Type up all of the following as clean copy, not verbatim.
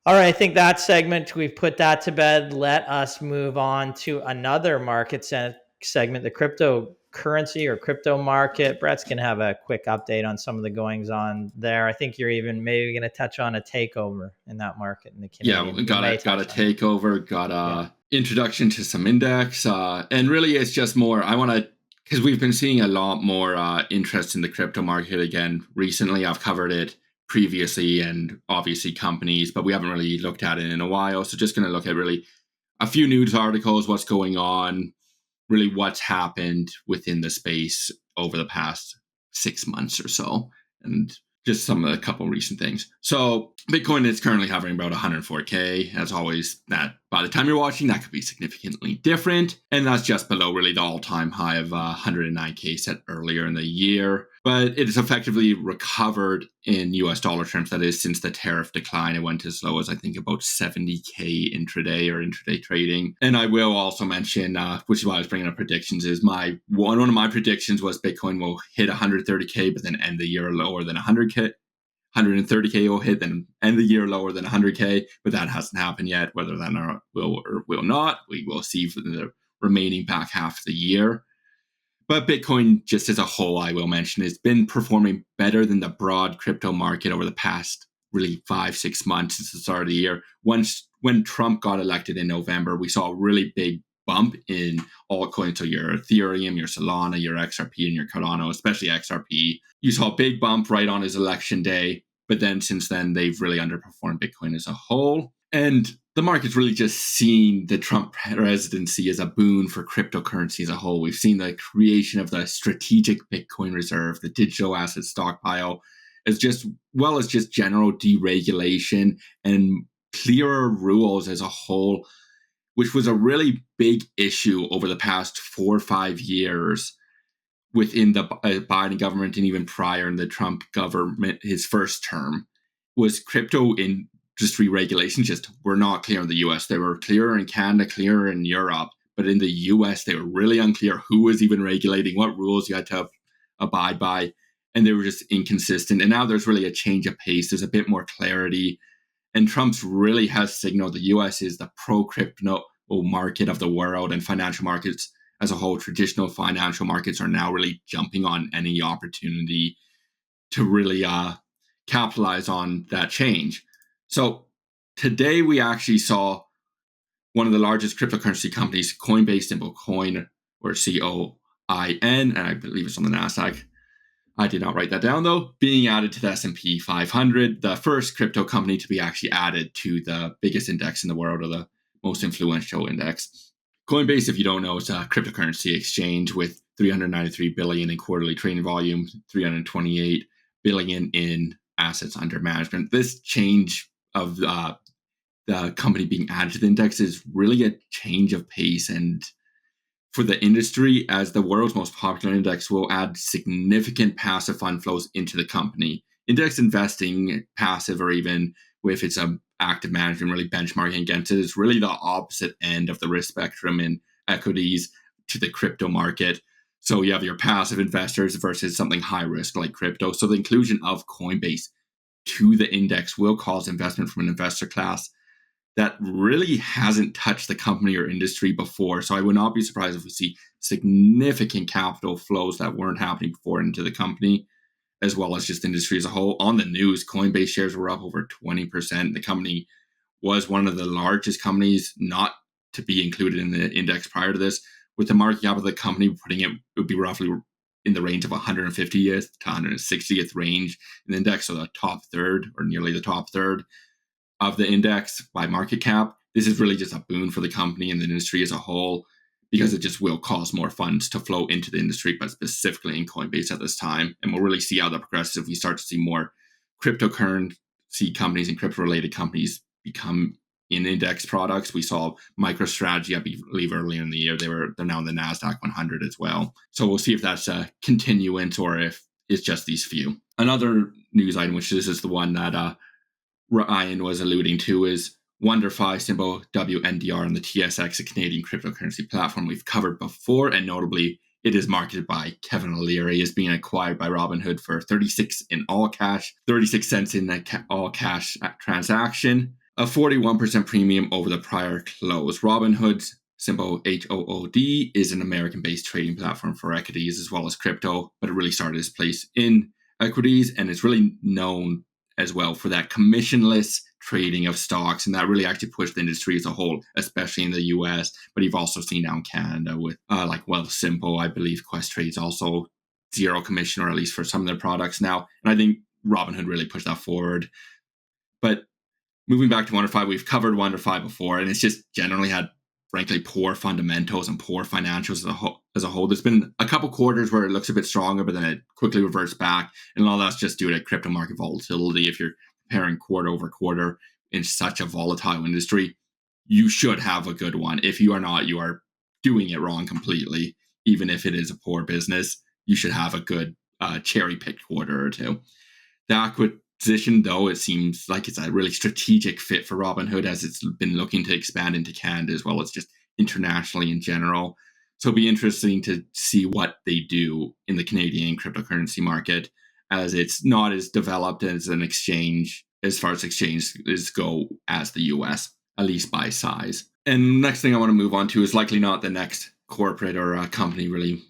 All right, I think that segment, we've put that to bed. Let us move on to another market segment, the cryptocurrency or crypto market. Brett's going to have a quick update on some of the goings on there. I think you're even maybe going to touch on a takeover in that market in the Yeah, Canadian. we You may got a touch on that. takeover, got Yeah. a introduction to some index, and really it's just more. I want to because we've been seeing a lot more interest in the crypto market again recently. I've covered it previously, and obviously companies, but we haven't really looked at it in a while. So just going to look at really a few news articles, what's going on, really what's happened within the space over the past 6 months or so, and just some of the couple recent things. So Bitcoin is currently hovering about 104K. As always, that by the time you're watching, that could be significantly different. And that's just below really the all-time high of 109K set earlier in the year. But it has effectively recovered in US dollar terms. That is, since the tariff decline, it went as low as I think about 70K intraday or intraday trading. And I will also mention, which is why I was bringing up predictions, is one of my predictions was Bitcoin will hit 130K, but then end the year lower than 100K. 130K will hit, then end the year lower than 100K, but that hasn't happened yet. Whether that will or will not, we will see for the remaining back half of the year. But Bitcoin, just as a whole, I will mention, has been performing better than the broad crypto market over the past really 5-6 months since the start of the year. When Trump got elected in November, we saw a really big bump in altcoins. So your Ethereum, your Solana, your XRP, and your Cardano, especially XRP. You saw a big bump right on his election day. But then since then, they've really underperformed Bitcoin as a whole. And the market's really just seen the Trump presidency as a boon for cryptocurrency as a whole. We've seen the creation of the strategic Bitcoin reserve, the digital asset stockpile, as just well as just general deregulation and clearer rules as a whole, which was a really big issue over the past 4 or 5 years within the Biden government and even prior in the Trump government, his first term, was crypto industry regulations just were not clear in the US. They were clearer in Canada, clearer in Europe, but in the US, they were really unclear who was even regulating, what rules you had to abide by, and they were just inconsistent. And now there's really a change of pace. There's a bit more clarity. And Trump's really has signaled the US is the pro crypto market of the world, and financial markets as a whole, traditional financial markets are now really jumping on any opportunity to really capitalize on that change. So today we actually saw one of the largest cryptocurrency companies, Coinbase, symbol coin or COIN, and I believe it's on the NASDAQ. I did not write that down though, being added to the S&P 500, the first crypto company to be actually added to the biggest index in the world, or the most influential index. Coinbase, if you don't know, it's a cryptocurrency exchange with 393 billion in quarterly trading volume, 328 billion in assets under management. This change of the company being added to the index is really a change of pace, and for the industry, as the world's most popular index, will add significant passive fund flows into the company. Index investing, passive or even if it's a active management, really benchmarking against it, is really the opposite end of the risk spectrum in equities to the crypto market. So you have your passive investors versus something high risk like crypto. So the inclusion of Coinbase to the index will cause investment from an investor class that really hasn't touched the company or industry before. So I would not be surprised if we see significant capital flows that weren't happening before into the company, as well as just industry as a whole. On the news, Coinbase shares were up over 20%. The company was one of the largest companies not to be included in the index prior to this. With the market cap of the company putting it would be roughly in the range of 150th to 160th range in the index, so the top third or nearly the top third of the index by market cap. This is really just a boon for the company and the industry as a whole, because it just will cause more funds to flow into the industry, but specifically in Coinbase at this time. And we'll really see how that progresses if we start to see more cryptocurrency companies and crypto-related companies become in index products. We saw MicroStrategy, I believe, earlier in the year. They're now in the NASDAQ 100 as well. So we'll see if that's a continuance or if it's just these few. Another news item, which this is the one that Ryan was alluding to, is WonderFi, symbol WNDR, on the TSX, a Canadian cryptocurrency platform we've covered before, and notably, it is marketed by Kevin O'Leary, is being acquired by Robinhood for 36 in all cash, 36 cents in all cash transaction. a 41% premium over the prior close. Robinhood's symbol HOOD is an American-based trading platform for equities as well as crypto, but it really started its place in equities, and it's really known as well for that commissionless trading of stocks, and that really actually pushed the industry as a whole, especially in the US. But you've also seen now in Canada with like Wealthsimple, I believe Questrade's also zero commission, or at least for some of their products now. And I think Robinhood really pushed that forward. But moving back to WonderFi, we've covered WonderFi before, and it's just generally had, frankly, poor fundamentals and poor financials as a whole. There's been a couple quarters where it looks a bit stronger, but then it quickly reverts back, and all that's just due to crypto market volatility. If you're comparing quarter over quarter in such a volatile industry, you should have a good one. If you are not, you are doing it wrong completely. Even if it is a poor business, you should have a good cherry-picked quarter or two. The acquisition, though, it seems like it's a really strategic fit for Robinhood, as it's been looking to expand into Canada as well as just internationally in general. So it'll be interesting to see what they do in the Canadian cryptocurrency market, as it's not as developed as an exchange as far as exchanges go as the US, at least by size. And next thing I want to move on to is likely not the next corporate or company really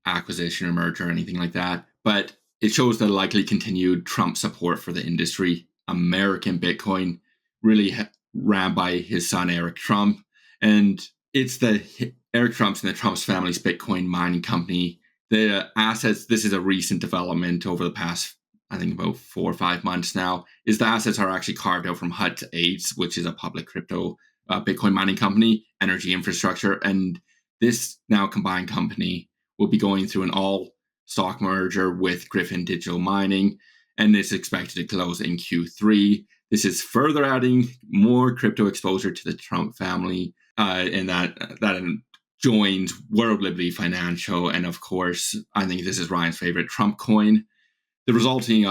acquisition or merger or anything like that, but it shows the likely continued Trump support for the industry. American Bitcoin really ran by his son, Eric Trump. And it's the Eric Trump's and the Trump's family's Bitcoin mining company. The assets, this is a recent development over the past, I think, about 4 or 5 months now, is the assets are actually carved out from Hut 8, which is a public crypto Bitcoin mining company, energy infrastructure. And this now combined company will be going through an all-stock merger with Griffin Digital Mining, and it's expected to close in Q3. This is further adding more crypto exposure to the Trump family, and that joins World Liberty Financial, and of course, I think this is Ryan's favorite, Trump Coin. The resulting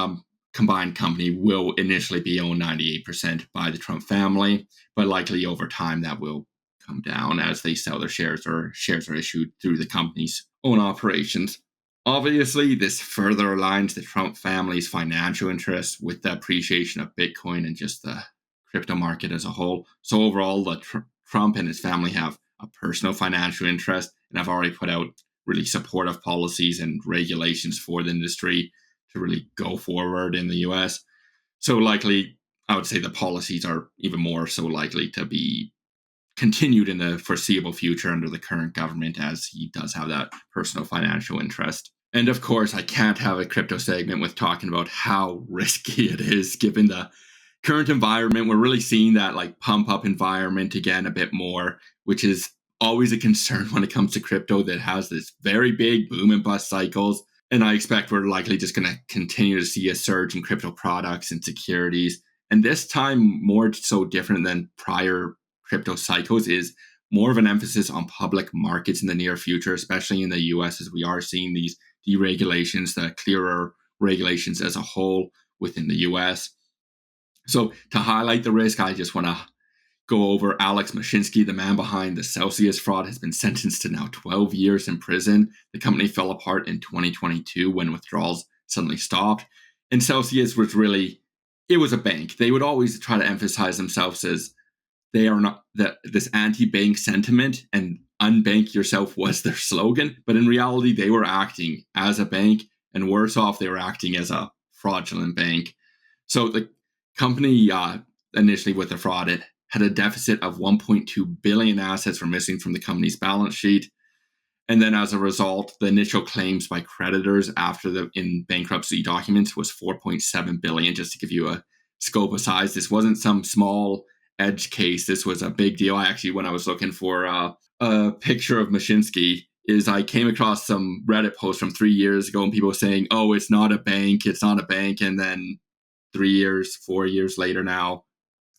combined company will initially be owned 98% by the Trump family, but likely over time that will come down as they sell their shares, or shares are issued through the company's own operations. Obviously, this further aligns the Trump family's financial interests with the appreciation of Bitcoin and just the crypto market as a whole. So overall, Trump and his family have a personal financial interest and have already put out really supportive policies and regulations for the industry to really go forward in the US. So likely, I would say the policies are even more so likely to be continued in the foreseeable future under the current government, as he does have that personal financial interest. And of course, I can't have a crypto segment with talking about how risky it is given the current environment. We're really seeing that like pump up environment again a bit more, which is always a concern when it comes to crypto that has this very big boom and bust cycles. And I expect we're likely just going to continue to see a surge in crypto products and securities. And this time, more so different than prior crypto cycles, is more of an emphasis on public markets in the near future, especially in the US, as we are seeing these deregulations, the clearer regulations as a whole within the US. So to highlight the risk, I just want to go over Alex Mashinsky, the man behind the Celsius fraud, has been sentenced to now 12 years in prison. The company fell apart in 2022 when withdrawals suddenly stopped. And Celsius was really, it was a bank. They would always try to emphasize themselves as they are not this anti-bank sentiment, and unbank yourself was their slogan. But in reality, they were acting as a bank, and worse off, they were acting as a fraudulent bank. So the company initially with the fraud, it had a deficit of 1.2 billion assets were missing from the company's balance sheet. And then as a result, the initial claims by creditors after in bankruptcy documents was 4.7 billion, just to give you a scope of size. This wasn't some small edge case. This was a big deal. I actually, when I was looking for a picture of Mashinsky, I came across some Reddit posts from 3 years ago, and people were saying, oh, it's not a bank. And then 3 years, 4 years later now,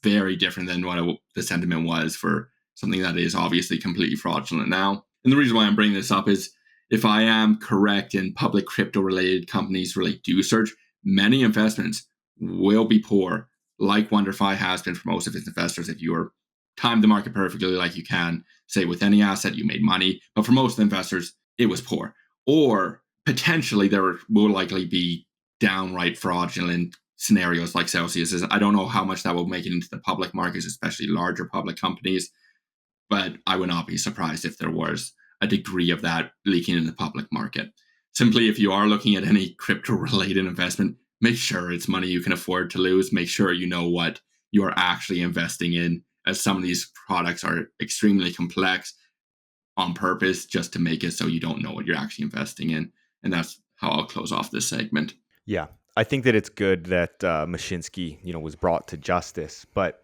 very different than what the sentiment was for something that is obviously completely fraudulent now. And the reason why I'm bringing this up is, if I am correct and public crypto-related companies really do surge, many investments will be poor, like WonderFi has been for most of its investors. If you are timed the market perfectly, like you can, say with any asset, you made money. But for most investors, it was poor. Or potentially there will likely be downright fraudulent scenarios like Celsius is. I don't know how much that will make it into the public markets, especially larger public companies, but I would not be surprised if there was a degree of that leaking in the public market. Simply, if you are looking at any crypto related investment, make sure it's money you can afford to lose. Make sure you know what you are actually investing in, as some of these products are extremely complex on purpose just to make it so you don't know what you're actually investing in. And that's how I'll close off this segment. Yeah, I think that it's good that Mashinsky, was brought to justice. But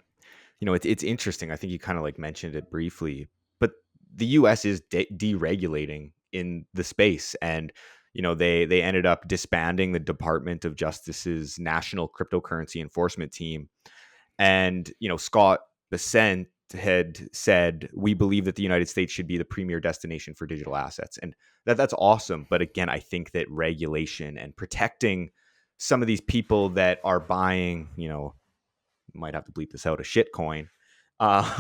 it's interesting. I think you kind of like mentioned it briefly, but the U.S. is deregulating in the space, and they ended up disbanding the Department of Justice's National Cryptocurrency Enforcement Team. And Scott Bessent had said, we believe that the United States should be the premier destination for digital assets, and that's awesome. But again, I think that regulation and protecting some of these people that are buying, might have to bleep this out, a shit coin. I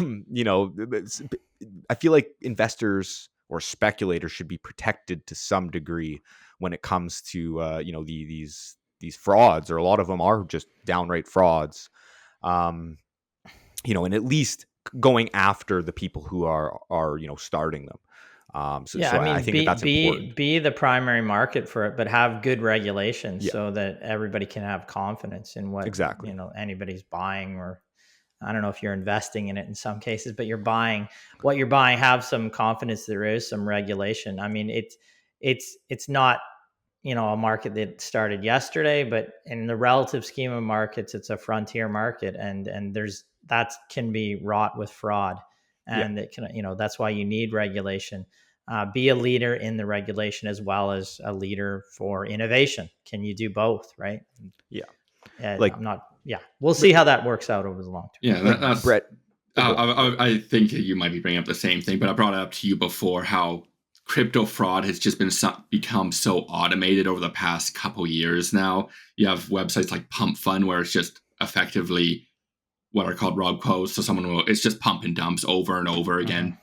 feel like investors or speculators should be protected to some degree when it comes to these frauds, or a lot of them are just downright frauds. And at least going after the people who are starting them. I think that's important. Be the primary market for it, but have good regulations so that everybody can have confidence in what exactly anybody's buying, or I don't know if you're investing in it in some cases, but what you're buying, have some confidence there is some regulation. I mean, it's not a market that started yesterday, but in the relative scheme of markets, it's a frontier market, and that can be wrought with fraud. And it can, that's why you need regulation. Be a leader in the regulation as well as a leader for innovation. Can you do both? Right. Yeah. We'll see how that works out over the long term. Yeah. That's Brett. I think you might be bringing up the same thing, but I brought it up to you before how crypto fraud has just become so automated over the past couple years now. You have websites like Pump Fund where it's just effectively what are called rug pulls. So it's just pump and dumps over and over again,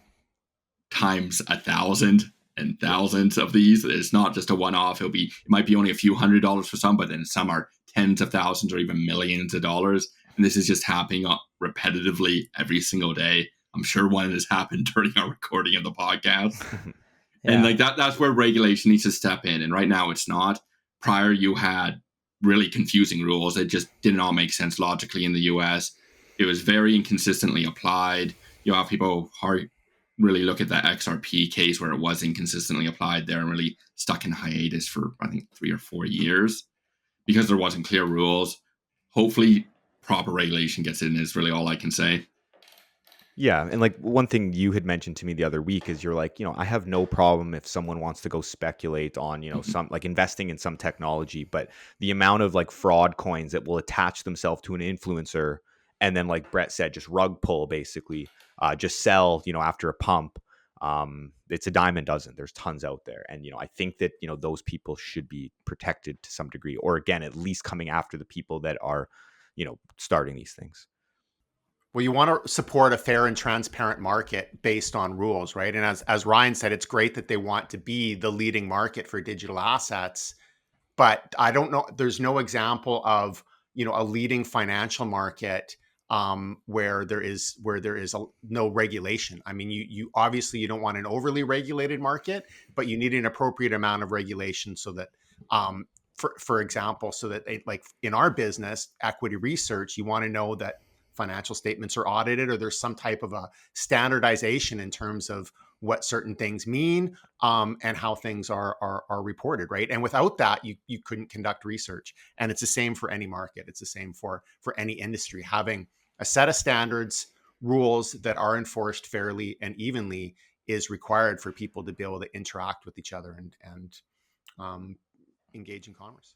times 1,000 and thousands of these. It's not just a one-off. It might be only a few $100s for some, but then some are tens of thousands or even millions of dollars. And this is just happening repetitively every single day. I'm sure one has happened during our recording of the podcast. And like that's where regulation needs to step in. And right now it's not. Prior, you had really confusing rules. It just did not make sense logically in the US. It was very inconsistently applied. You have people really look at the XRP case where it was inconsistently applied there and really stuck in hiatus for, I think, 3 or 4 years because there wasn't clear rules. Hopefully, proper regulation gets in is really all I can say. Yeah. And like one thing you had mentioned to me the other week is you're like, I have no problem if someone wants to go speculate on, some like investing in some technology, but the amount of like fraud coins that will attach themselves to an influencer and then, like Brett said, just rug pull, basically, just sell, after a pump. It's a dime a dozen. There's tons out there. And, I think that, those people should be protected to some degree, or again, at least coming after the people that are, starting these things. Well, you want to support a fair and transparent market based on rules, right? And as Ryan said, it's great that they want to be the leading market for digital assets, but I don't know, there's no example of, a leading financial market where there is no regulation. I mean, you obviously you don't want an overly regulated market, but you need an appropriate amount of regulation so that, for example, so that like in our business, equity research, you want to know that financial statements are audited, or there's some type of a standardization in terms of what certain things mean and how things are reported, right? And without that, you couldn't conduct research. And it's the same for any market. It's the same for any industry. Having a set of standards, rules that are enforced fairly and evenly is required for people to be able to interact with each other and engage in commerce.